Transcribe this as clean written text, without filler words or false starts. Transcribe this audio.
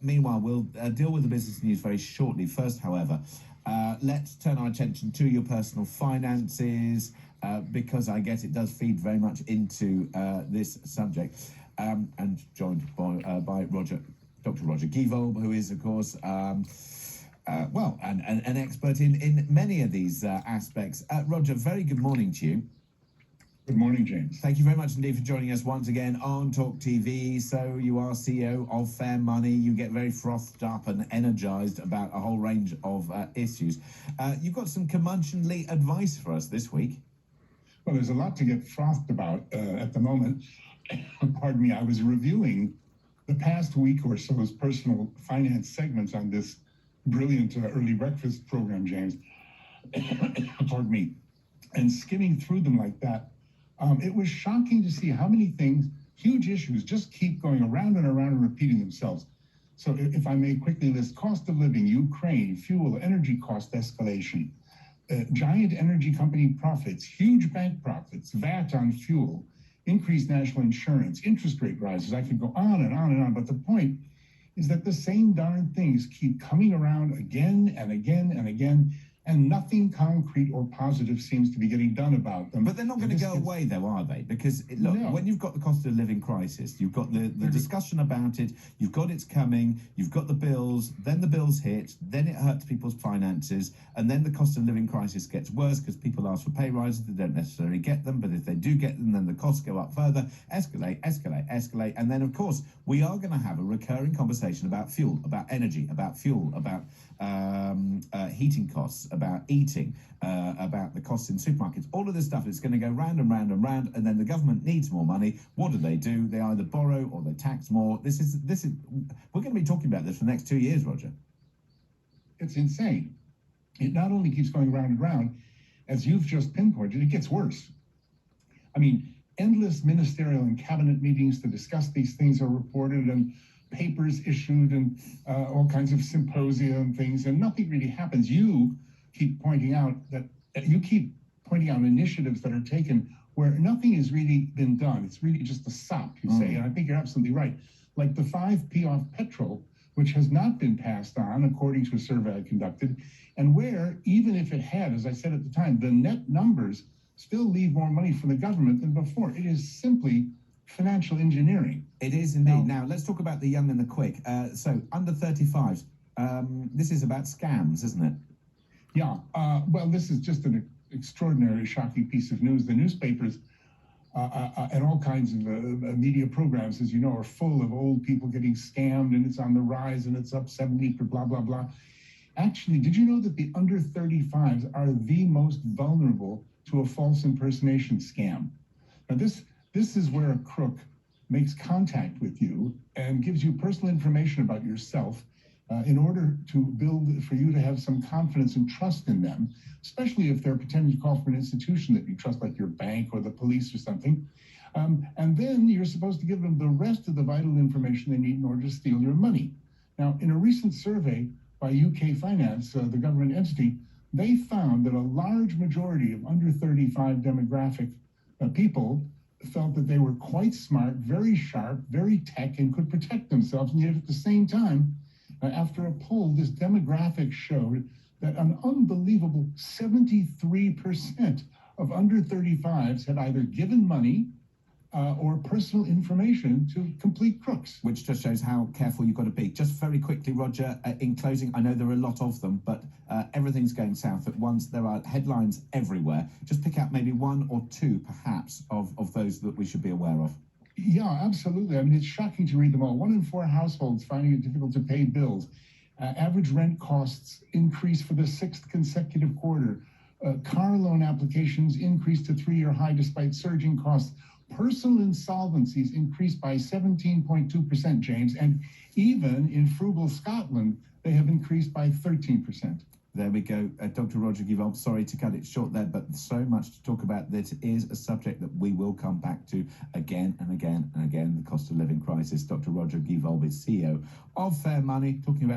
Meanwhile, we'll deal with the business news very shortly. First, however, let's turn our attention to your personal finances, because I guess it does feed very much into this subject. And joined by Dr. Roger Gievolb, who is, of course, an expert in many of these aspects. Roger, very good morning to you. Good morning, James. Thank you very much indeed for joining us once again on Talk TV. So you are CEO of Fair Money. You get very frothed up and energized about a whole range of issues. You've got some curmudgeonly advice for us this week. Well, there's a lot to get frothed about at the moment. Pardon me, I was reviewing the past week or so's personal finance segments on this brilliant early breakfast program, James. Pardon me. And skimming through them like that, it was shocking to see how many things, huge issues, just keep going around and around and repeating themselves. So if I may quickly list: cost of living, Ukraine, fuel, energy cost escalation, giant energy company profits, huge bank profits, VAT on fuel, increased national insurance, interest rate rises. I could go on and on and on. But the point is that the same darn things keep coming around again and again and again, and nothing concrete or positive seems to be getting done about them. But they're not going to go away, though, are they? Because, look, when you've got the cost of living crisis, you've got the discussion about it, you've got it's coming, you've got the bills, then the bills hit, then it hurts people's finances, and then the cost of living crisis gets worse because people ask for pay rises, they don't necessarily get them, but if they do get them, then the costs go up further, escalate, and then, of course, we are going to have a recurring conversation about fuel, about energy, about fuel, about heating costs, about eating, about the costs in supermarkets. All of this stuff is going to go round and round and round, and then the government needs more money. What do? They either borrow or they tax more. This is we're going to be talking about this for the next 2 years, Roger. It's insane. It not only keeps going round and round, as you've just pinpointed, it gets worse. I mean, endless ministerial and cabinet meetings to discuss these things are reported, and papers issued, and all kinds of symposia and things, and nothing really happens. You keep pointing out initiatives that are taken where nothing has really been done. It's really just a sop, you say, and I think you're absolutely right. Like the 5p off petrol, which has not been passed on, according to a survey I conducted, and where, even if it had, as I said at the time, the net numbers still leave more money for the government than before. It is simply financial engineering. It is indeed. Now, let's talk about the young and the quick. So, under 35s, this is about scams, isn't it? Yeah. Well, this is just an extraordinarily shocking piece of news. The newspapers and all kinds of media programs, as you know, are full of old people getting scammed, and it's on the rise, and it's up 70 for blah, blah, blah. Actually, did you know that the under 35s are the most vulnerable to a false impersonation scam? Now, this is where a crook makes contact with you and gives you personal information about yourself in order to build for you to have some confidence and trust in them, especially if they're pretending to call for an institution that you trust, like your bank or the police or something. And then you're supposed to give them the rest of the vital information they need in order to steal your money. Now, in a recent survey by UK Finance, the government entity, they found that a large majority of under 35 demographic people felt that they were quite smart, very sharp, very tech, and could protect themselves. And yet at the same time, after a poll, this demographic showed that an unbelievable 73% of under 35s had either given money or personal information to complete crooks. Which just shows how careful you've got to be. Just very quickly, Roger, in closing, I know there are a lot of them, but everything's going south at once. There are headlines everywhere. Just pick out maybe one or two, perhaps, of those that we should be aware of. Yeah, absolutely. I mean, it's shocking to read them all. 1 in 4 households finding it difficult to pay bills. Average rent costs increase for the 6th consecutive quarter. Car loan applications increased to 3-year high despite surging costs. Personal insolvencies increased by 17.2%, James, and even in frugal Scotland, they have increased by 13%. There we go. Dr. Roger Gievolb, sorry to cut it short there, but so much to talk about. This is a subject that we will come back to again and again and again, the cost of living crisis. Dr. Roger Gievolb is CEO of Fair Money, talking about